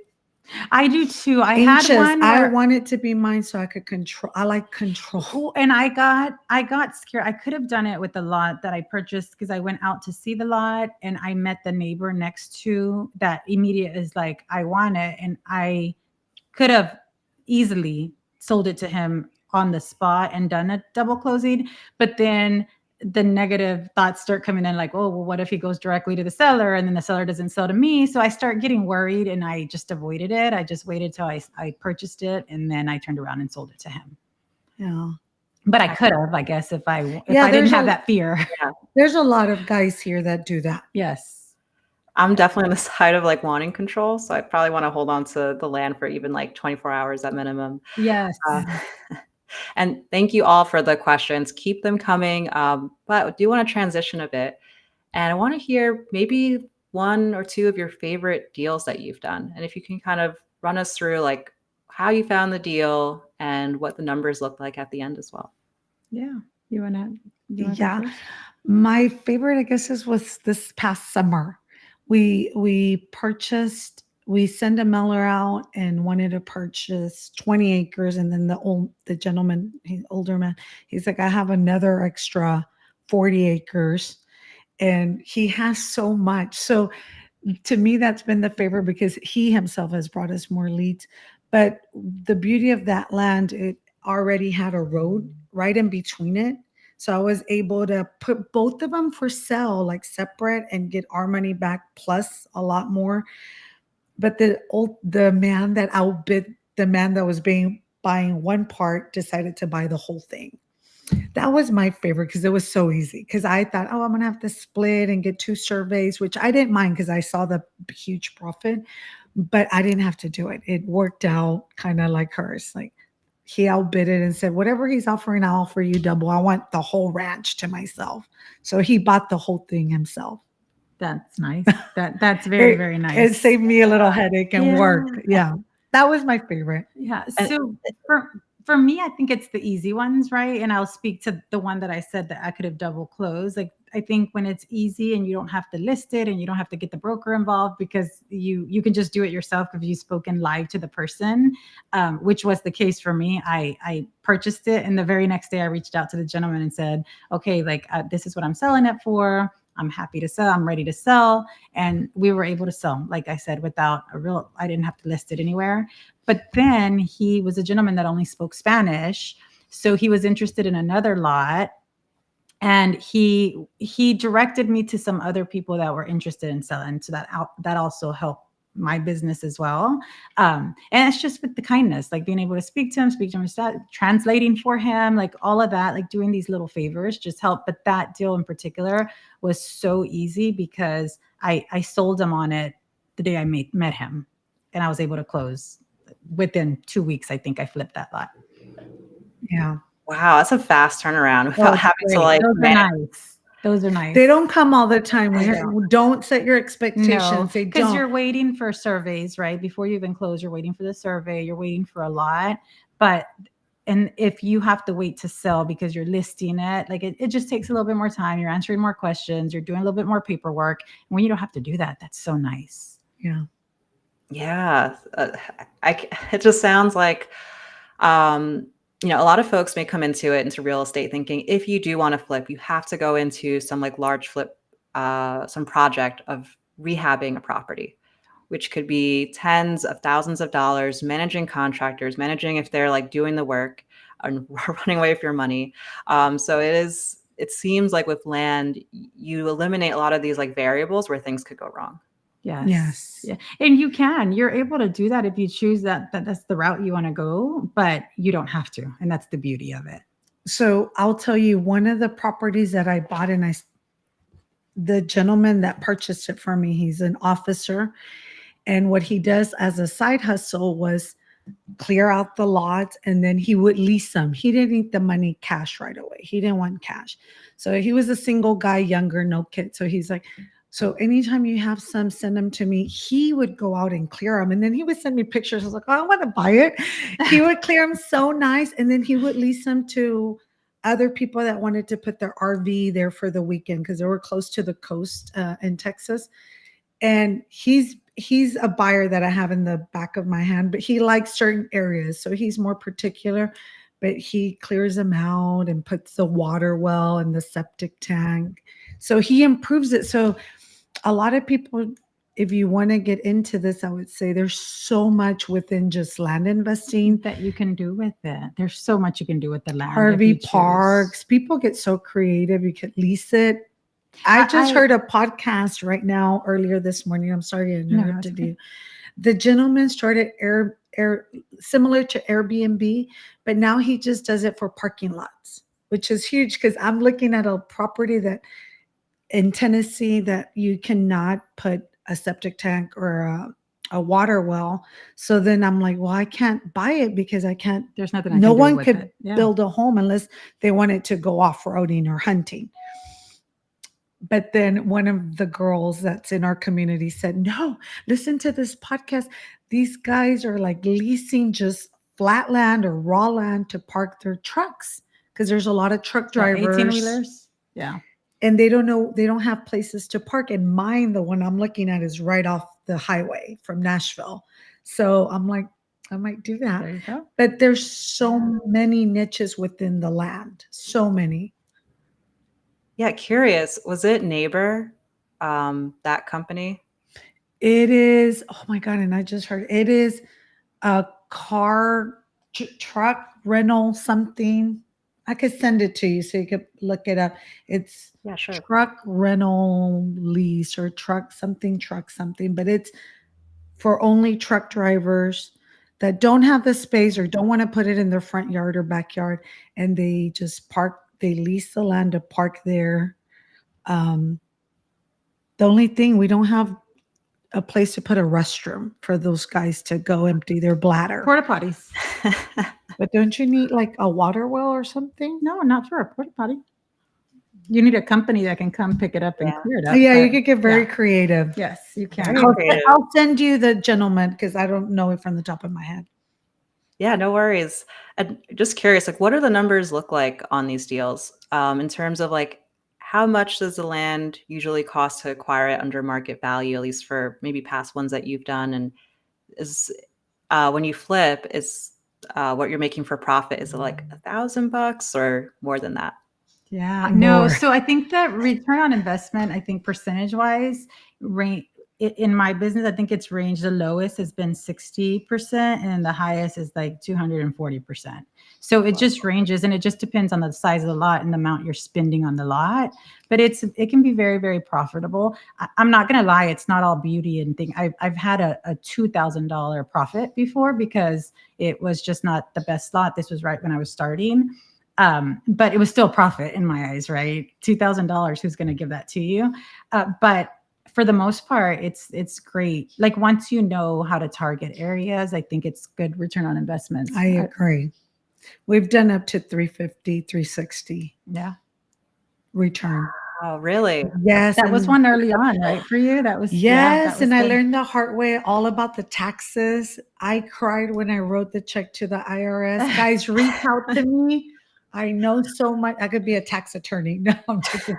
I do too. I had anxious. one I where want it to be mine so I could control. I like control. oh, and I got scared. I could have done it with the lot that I purchased because I went out to see the lot and I met the neighbor next to that immediate is like, I want it. And I could have easily sold it to him on the spot and done a double closing. But then the negative thoughts start coming in like, oh, well, what if he goes directly to the seller and then the seller doesn't sell to me? So I start getting worried and I just avoided it. I just waited till I purchased it and then I turned around and sold it to him. Yeah. But I could have, I guess, if I Yeah, didn't have that fear. Yeah. There's a lot of guys here that do that. Yes. I'm definitely on the side of like wanting control. So I probably want to hold on to the land for even like 24 hours at minimum. Yes. And thank you all for the questions. Keep them coming. But I do want to transition a bit. And I want to hear maybe one or two of your favorite deals that you've done. And if you can kind of run us through like how you found the deal and what the numbers look like at the end as well. Yeah. You wanna go Yeah. first? My favorite, I guess, was this past summer. We sent a mailer out and wanted to purchase 20 acres. And then the gentleman, older man, he's like, I have another extra 40 acres. And he has so much. So to me, that's been the favorite because he himself has brought us more leads. But the beauty of that land, it already had a road right in between it. So I was able to put both of them for sale, like separate, and get our money back plus a lot more. But the man that outbid the man that was buying one part decided to buy the whole thing. That was my favorite because it was so easy. Because I thought, oh, I'm gonna have to split and get two surveys, which I didn't mind because I saw the huge profit, but I didn't have to do it. It worked out kind of like hers. Like he outbid it and said, whatever he's offering, I'll offer you double. I want the whole ranch to myself. So he bought the whole thing himself. That's nice. That's very, very It nice. saved me a little headache and Yeah. work. Yeah. That was my favorite. Yeah. And- So for me, I think it's the easy ones, right? And I'll speak to the one that I said that I could have double closed. Like I think when it's easy and you don't have to list it and you don't have to get the broker involved because you can just do it yourself if you've spoken live to the person, which was the case for me. I purchased it, and the very next day I reached out to the gentleman and said, okay, like this is what I'm selling it for. I'm happy to sell. I'm ready to sell. And we were able to sell, like I said, without I didn't have to list it anywhere. But then he was a gentleman that only spoke Spanish. So he was interested in another lot. And he directed me to some other people that were interested in selling. So that also helped my business as well. And it's just with the kindness, like being able to speak to him, translating for him, like all of that, like doing these little favors just helped. But that deal in particular was so easy because I sold him on it the day I met him, and I was able to close within 2 weeks. I think I flipped that lot. Yeah. Wow, that's a fast turnaround without having to like Those are manage. nice. Those are nice. They don't come all the time. They Don't set your No, expectations. They because don't. you're waiting for surveys, right? Before you even close, you're waiting for the survey. You're waiting for a lot. And if you have to wait to sell because you're listing it, like it just takes a little bit more time. You're answering more questions. You're doing a little bit more paperwork. And when you don't have to do that, that's so nice. Yeah. Yeah, it just sounds like, a lot of folks may come into real estate thinking if you do want to flip, you have to go into some like large flip, some project of rehabbing a property, which could be tens of thousands of dollars, managing contractors, managing if they're like doing the work and running away with your money. So it seems like with land, you eliminate a lot of these like variables where things could go wrong. Yes. Yeah. And you're able to do that if you choose that's the route you want to go, but you don't have to. And that's the beauty of it. So I'll tell you, one of the properties that I bought, and the gentleman that purchased it for me, he's an officer. And what he does as a side hustle was clear out the lots and then he would lease them. He didn't need the money cash right away. He didn't want cash. So he was a single guy, younger, no kids. So he's like, so anytime you have some, send them to me. He would go out and clear them. And then he would send me pictures. I was like, oh, I want to buy it. He would clear them so nice. And then he would lease them to other people that wanted to put their RV there for the weekend because they were close to the coast in Texas. And he's a buyer that I have in the back of my hand, but he likes certain areas. So he's more particular, but he clears them out and puts the water well and the septic tank. So he improves it. So a lot of people, if you want to get into this, I would say there's so much within just land investing that you can do with it. There's so much you can do with the land. RV parks. People get so creative. You could lease it. I just heard a podcast right now earlier this morning. I'm sorry I interrupted you. The gentleman started similar to Airbnb, but now he just does it for parking lots, which is huge because I'm looking at a property that in Tennessee that you cannot put a septic tank or a water well. So then I'm like, well, I can't buy it because I can't. There's nothing. No one could build a home unless they wanted to go off-roading or hunting. But then one of the girls that's in our community said, no, listen to this podcast. These guys are like leasing just flat land or raw land to park their trucks because there's a lot of truck The drivers 18-wheelers. Yeah. and they don't know, they don't have places to park. And mine, the one I'm looking at, is right off the highway from Nashville. So I'm like, I might do that. There you go. But there's so many niches within the land, so many. Yeah, curious. Was it Neighbor, that company? It is, oh my God, and I just heard it is a car truck rental something. I could send it to you so you could look it up. It's Yeah, sure. truck rental lease or truck something, but it's for only truck drivers that don't have the space or don't want to put it in their front yard or backyard, and they just park, they lease the land to park there. Um, the only thing, we don't have a place to put a restroom for those guys to go empty their bladder. Porta potties. But don't you need like a water well or something? No, not for a porta potty. You need a company that can come pick it up and Yeah. clear it Oh, up. yeah, you but could get very yeah. creative. Yes, you can. Very creative. I'll send you the gentleman because I don't know it from the top of my head. Yeah, no worries. And just curious, like, what do the numbers look like on these deals, in terms of like how much does the land usually cost to acquire it under market value, at least for maybe past ones that you've done? And is when you flip, is what you're making for profit, is it like $1,000 or more than that? Yeah, More. no. So I think that return on investment, I think percentage wise, in my business, I think it's ranged. The lowest has been 60%, and the highest is like 240%. So it just ranges, and it just depends on the size of the lot and the amount you're spending on the lot. But it can be very, very profitable. I'm not gonna lie, it's not all beauty and thing. I've had a $2,000 profit before because it was just not the best lot. This was right when I was starting. But it was still profit in my eyes, right? $2,000, who's going to give that to you? But for the most part, it's great. Like once you know how to target areas, I think it's good return on investments. I agree. We've done up to 350, 360 Yeah. return. Oh, really? Yes. That was and- one early on, right? For you? That was, yeah, Yes, that was and I good. learned the hard way all about the taxes. I cried when I wrote the check to the IRS. Guys, reach out to me. I know so much. I could be a tax attorney. No, I'm joking.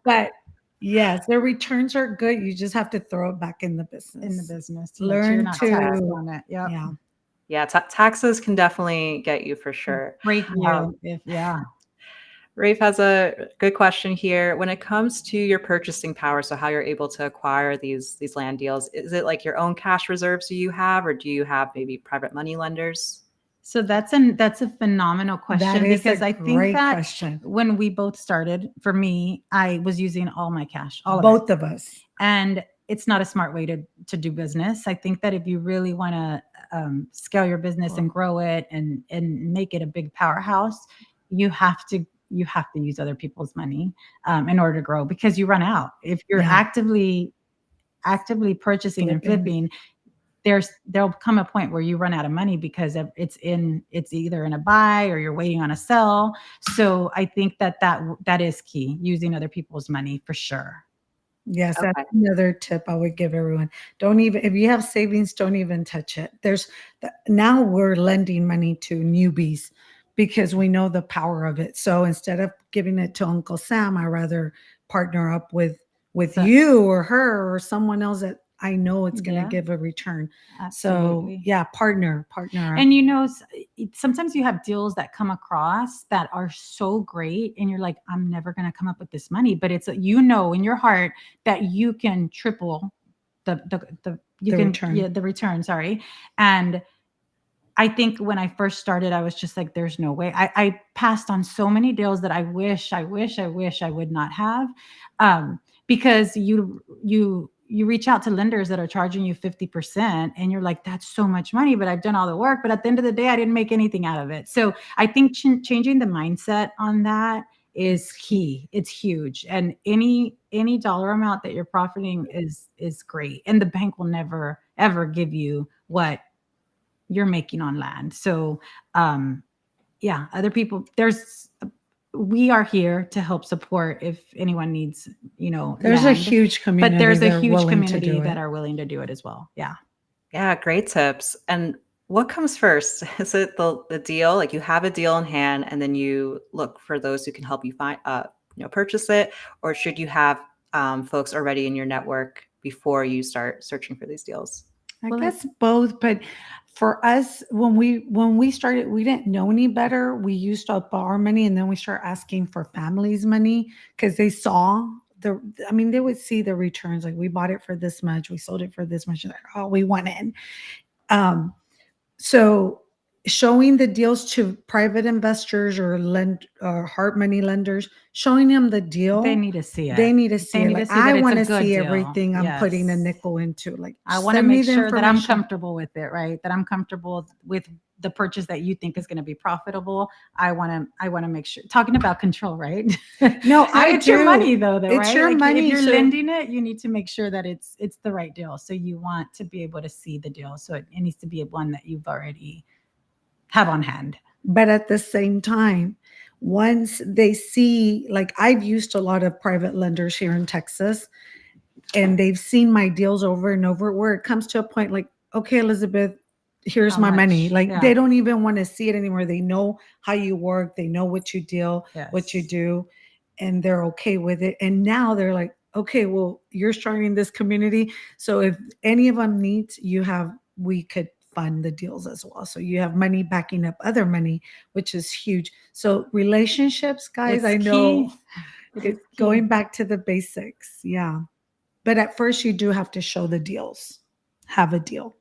But yes, their returns are good. You just have to throw it back in the business. In the business. To make sure you're Learn not taxed to, on it. Yep. yeah. Yeah, taxes can definitely get you for sure. Break you. Yeah. Rafe has a good question here. When it comes to your purchasing power, so how you're able to acquire these land deals, is it like your own cash reserves do you have, or do you have maybe private money lenders? So that's a phenomenal question, That is because a I think great that question. when we both started, for me, I was using all my cash, all of it. Both of us. And it's not a smart way to do business. I think that if you really want to scale your business and grow it and make it a big powerhouse, you have to use other people's money in order to grow, because you run out if you're Yeah. actively purchasing and Flipping. flipping. There'll come a point where you run out of money because it's either in a buy or you're waiting on a sell. So I think that is key, using other people's money for sure. Yes, Okay. that's another tip I would give everyone. Don't even, if you have savings, don't even touch it. Now we're lending money to newbies because we know the power of it. So instead of giving it to Uncle Sam, I rather partner up with So- you or her or someone else that I know it's going to Yeah. give a return. Absolutely. So yeah, partner up. And sometimes you have deals that come across that are so great, and you're like, I'm never going to come up with this money, but it's in your heart that you can triple the return. the return. Sorry, and I think when I first started, I was just like, there's no way. I passed on so many deals that I wish I would not have, because you reach out to lenders that are charging you 50%, and you're like, that's so much money, but I've done all the work. But at the end of the day, I didn't make anything out of it. So I think changing the mindset on that is key. It's huge. And any dollar amount that you're profiting is great. And the bank will never, ever give you what you're making on land. So yeah, other people, we are here to help support if anyone needs, There's a land. huge community. But there's a that are huge willing to community do that it. are willing to do it as well. Yeah. Yeah, great tips. And What comes first? Is it the deal? Like you have a deal in hand and then you look for those who can help you find purchase it, or should you have folks already in your network before you start searching for these deals? I Well, guess both, but for us, when we started, we didn't know any better. We used up our money, and then we start asking for families' money because they saw the. I mean, they would see the returns. Like we bought it for this much, we sold it for this much. Like, oh, we want it. Um, so showing the deals to private investors or hard money lenders, showing them the they deal, need to see they it. need to They see it. need to Like see I that it's a want to good see deal. everything I'm putting a Yes. nickel into. Like I want to send me make the sure that I'm information. comfortable with it, right? That I'm comfortable with the purchase that you think is going to be profitable. I want to make sure, talking about control, right? No, I It's your money do. though, It's right? your Like if money. you're So, lending it, you need to make sure that it's the right deal. So you want to be able to see the deal. So it needs to be one that you've already have on hand. but at the same time, once they see, like I've used a lot of private lenders here in Texas, and they've seen my deals over and over, where it comes to a point like, okay, Elizabeth, here's How my money. much? Like Yeah. they don't even want to see it anymore. They know how you work, they know what you deal, what you Yes. do, and they're okay with it. And now they're like, okay, well, you're starting this community. So if any of them needs, we could fund the deals as well. So you have money backing up other money, which is huge. So relationships, guys, It's I know key. It is key. going back to the basics. Yeah. But at first, you do have to show the deals, have a deal.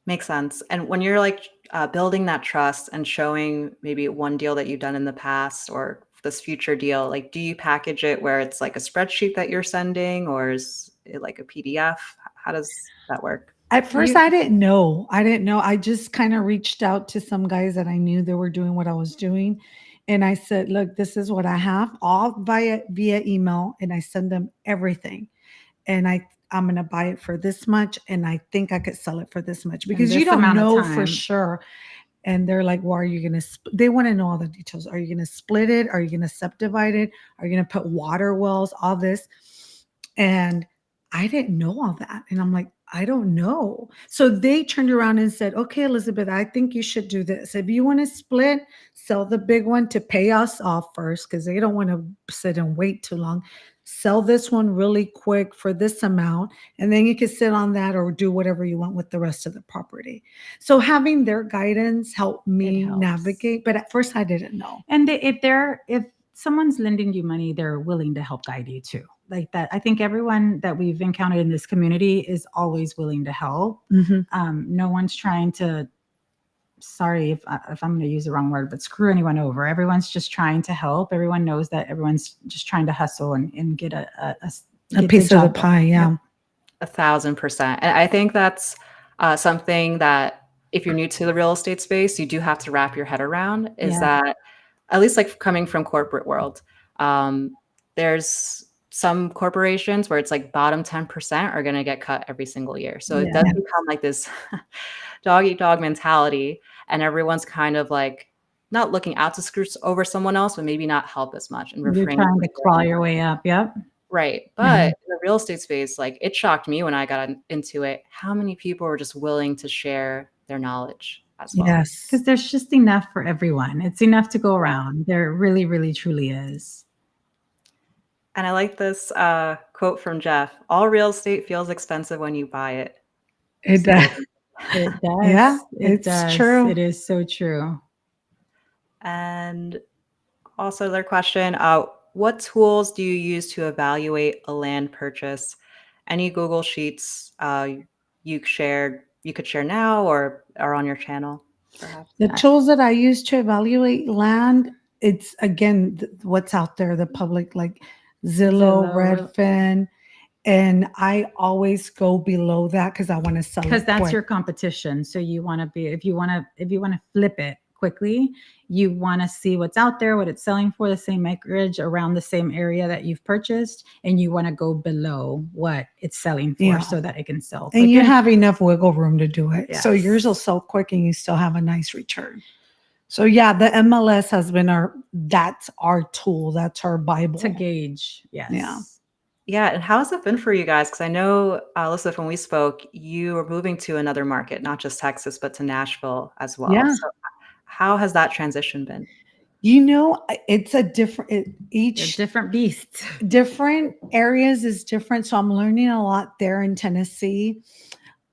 Makes sense. And when you're like building that trust and showing maybe one deal that you've done in the past or this future deal, like do you package it where it's like a spreadsheet that you're sending, or is it like a PDF? How does that work? At first, You I didn't know. I didn't know. I just kind of reached out to some guys that I knew they were doing what I was doing. And I said, look, this is what I have, all via email. And I send them everything. And I'm gonna buy it for this much. And I think I could sell it for this much in because you this don't amount of know for time. sure. And they're like, well, are you going to, they want to know all the details. Are you going to split it? Are you going to subdivide it? Are you going to put water wells, all this? And I didn't know all that. And I'm like, I don't know. So they turned around and said, okay, Elizabeth, I think you should do this. If you want to split, sell the big one to pay us off first because they don't want to sit and wait too long. Sell this one really quick for this amount. And then you can sit on that or do whatever you want with the rest of the property. So having their guidance helped It me helps. navigate. But at first, I didn't know. And if someone's lending you money, they're willing to help guide you too. Like that, I think everyone that we've encountered in this community is always willing to help. No one's trying to. Sorry if I'm going to use the wrong word, but screw anyone over. Everyone's just trying to help. Everyone knows that everyone's just trying to hustle and get A piece of the pie, yeah. 1,000%. And I think that's something that if you're new to the real estate space, you do have to wrap your head around is that at least like coming from corporate world, there's some corporations where it's like bottom 10% are going to get cut every single year. So it does become like this dog eat dog mentality. And everyone's kind of like not looking out to screw over someone else, but maybe not help as much and You're refrain trying from to doing claw that. your way up. Yep. Right. But in the real estate space, like it shocked me when I got into it, how many people were just willing to share their knowledge as well. Yes. Because there's just enough for everyone. It's enough to go around. There really, really, truly is. And I like this quote from Jeff: all real estate feels expensive when you buy it. It does. It does. Yeah, It it's does. true. It is so true. And also their question, what tools do you use to evaluate a land purchase? Any Google Sheets you could share now or are on your channel, perhaps? The tools that I use to evaluate land, it's again what's out there, the public, like Zillow, Redfin, and I always go below that because I want to sell it because that's quick. your competition. So you want to be, if you want to flip it quickly, you want to see what's out there, what it's selling for, the same acreage around the same area that you've purchased, and you want to go below what it's selling for so that it can sell. And you have enough wiggle room to do it. So Yes. yours will sell quick and you still have a nice return. So yeah, the MLS has been that's our tool. That's our Bible. to gauge. Yes. Yeah. Yeah, and how has it been for you guys? Because I know, Elizabeth, when we spoke, you were moving to another market, not just Texas, but to Nashville as well. Yeah. So how has that transition been? It's a They're each different beasts. different areas is different. So I'm learning a lot there in Tennessee.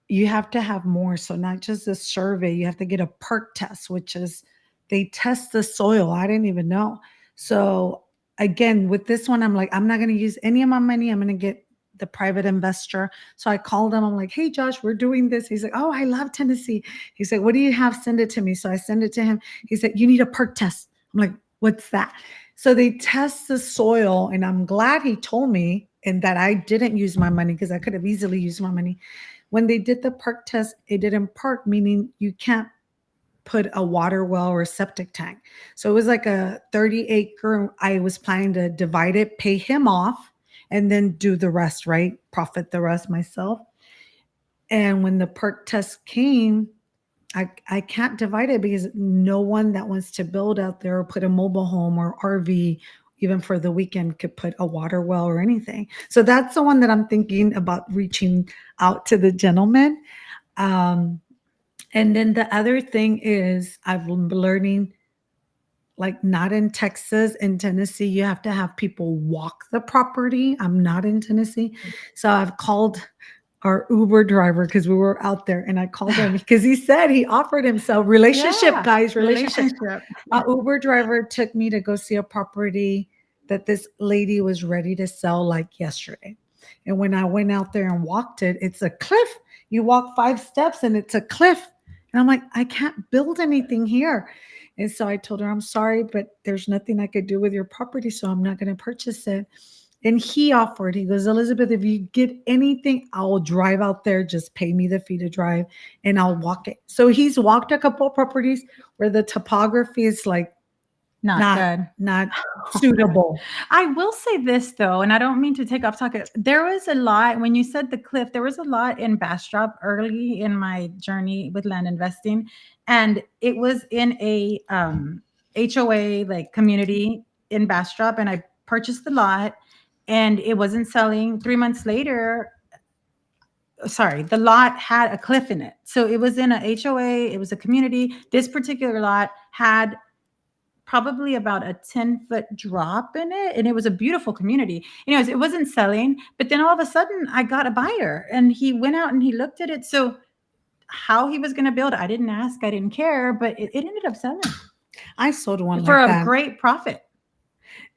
You have to have more. So not just a survey, you have to get a perk test, which is they test the soil. I didn't even know. So again, with this one, I'm like, I'm not going to use any of my money. I'm going to get the private investor. So I called him. I'm like, hey, Josh, we're doing this. He's like, oh, I love Tennessee. He said, what do you have? Send it to me. So I send it to him. He said, you need a perk test. I'm like, what's that? So they test the soil. And I'm glad he told me and that I didn't use my money because I could have easily used my money. When they did the perk test, it didn't perk, meaning you can't put a water well or a septic tank. So it was like a 30-acre. I was planning to divide it, pay him off, and then do the rest, right? Profit the rest myself. And when the perk test came, I can't divide it because no one that wants to build out there or put a mobile home or RV, even for the weekend, could put a water well or anything. So that's the one that I'm thinking about reaching out to the gentleman. Um, and then the other thing is I've been learning, like not in Texas, in Tennessee, you have to have people walk the property. I'm not in Tennessee. So I've called our Uber driver because we were out there and I called him because he said he offered himself relationship, Yeah, guys, relationship. relationship. My Uber driver took me to go see a property that this lady was ready to sell like yesterday. And when I went out there and walked it, it's a cliff. You walk 5 steps and it's a cliff. And I'm like, I can't build anything here. And so I told her, I'm sorry, but there's nothing I could do with your property. So I'm not going to purchase it. And he offered, he goes, Elizabeth, if you get anything, I will drive out there. Just pay me the fee to drive and I'll walk it. So he's walked a couple of properties where the topography is like Not good. not suitable. I will say this though, and I don't mean to take off topic. There was a lot when you said the cliff. There was a lot in Bastrop early in my journey with land investing, and it was in a HOA like community in Bastrop, and I purchased the lot, and it wasn't selling. 3 months later, sorry, the lot had a cliff in it, so it was in a HOA. It was a community. This particular lot had probably about a 10-foot drop in it. And it was a beautiful community. Anyways, it wasn't selling, but then all of a sudden I got a buyer and he went out and he looked at it. So how he was going to build, I didn't ask, I didn't care, but it ended up selling I sold one for like a that. great profit.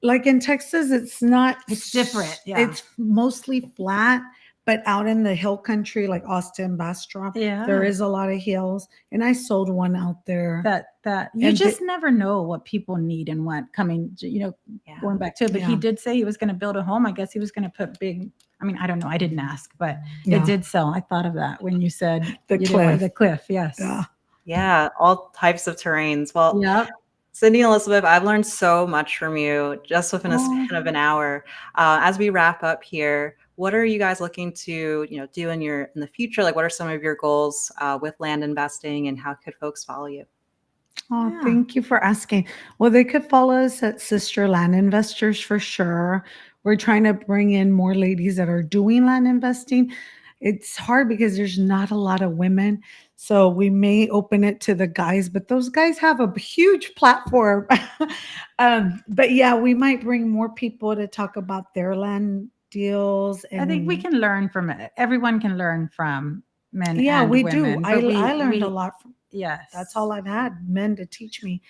Like in Texas, it's not. It's different, yeah. It's mostly flat, but out in the hill country, like Austin, Bastrop, Yeah. there is a lot of hills. And I sold one out there. That you And just never know what people need and want coming, Yeah. going back to it. But he Yeah. did say he was going to build a home. I guess he was going to put big, I mean, I don't know. I didn't ask, but Yeah. it did sell. I thought of that when you said The you didn't want cliff. the cliff. Yes. Yeah. Yeah, all types of terrains. Well, Yep. Cindy and Elizabeth, I've learned so much from you just within a Oh. span of an hour. As we wrap up here, what are you guys looking to, do in the future? Like, what are some of your goals with land investing, and how could folks follow you? Oh, Yeah. thank you for asking. Well, they could follow us at Sister Land Investors for sure. We're trying to bring in more ladies that are doing land investing. It's hard because there's not a lot of women. So we may open it to the guys, but those guys have a huge platform. But yeah, we might bring more people to talk about their land deals. I think we can learn from it. Everyone can learn from men Yeah, and we women. do. But I learned a lot from. Yes. That's all I've had, men to teach me.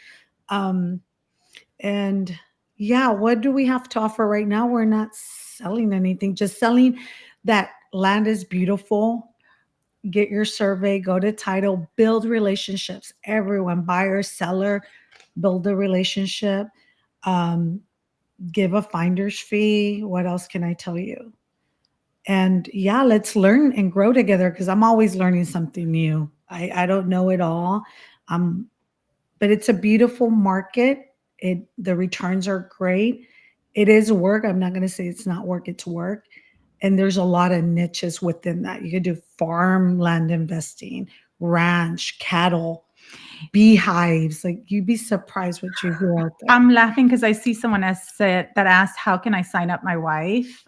And yeah, what do we have to offer right now? We're not selling anything, just selling that land is beautiful. Get your survey, go to title, build relationships. Everyone, buyer, seller, build a relationship. Um, give a finder's fee. What else can I tell you? And yeah, let's learn and grow together because I'm always learning something new. I don't know it all. But it's a beautiful market. The returns are great. It is work. I'm not going to say it's not work, it's work. And there's a lot of niches within that. You could do farmland investing, ranch, cattle. beehives. Like you'd be surprised what you hear out there. I'm laughing because I see someone has said that asked, "How can I sign up my wife?"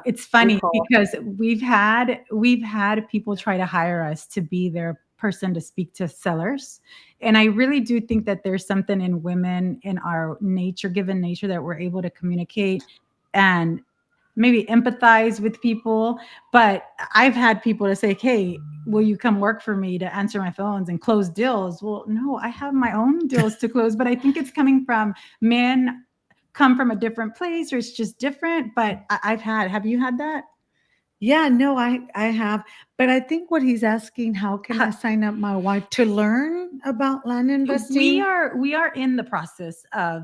It's funny cool. because we've had people try to hire us to be their person to speak to sellers, and I really do think that there's something in women in our nature, given nature, that we're able to communicate and maybe empathize with people. But I've had people to say, "Hey, will you come work for me to answer my phones and close deals?" Well, no, I have my own deals to close, but I think it's coming from men come from a different place, or it's just different. But have you had that? Yeah, no, I have. But I think what he's asking, how can I Ha- sign up my wife to learn about land We investing? are in the process of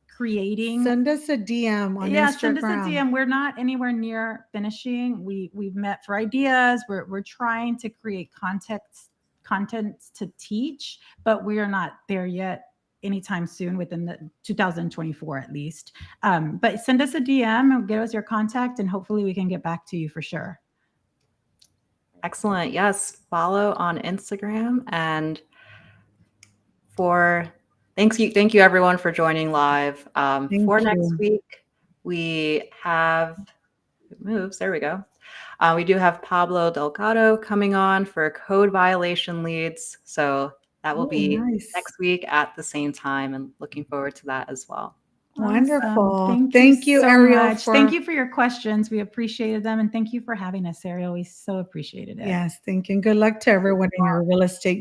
creating. Send us a DM on Yeah, send us a Instagram. DM. We're not anywhere near finishing. We've met for ideas. We're trying to create content to teach, but we are not there yet anytime soon, within the 2024 at least. But send us a DM and get us your contact, and hopefully we can get back to you for sure. Excellent. Yes, follow on Instagram. And for thank you everyone for joining live. Thank For next you. week, we have it moves. There we go. We do have Pablo Delgado coming on for code violation leads. So that will Oh, be nice. next week at the same time, and looking forward to that as well. Awesome. Wonderful. Thank you Thank you, so Ariel, much. Thank you for your questions. We appreciated them. And thank you for having us, Ariel. We so appreciated it. Yes, thank you. And good luck to everyone in your real estate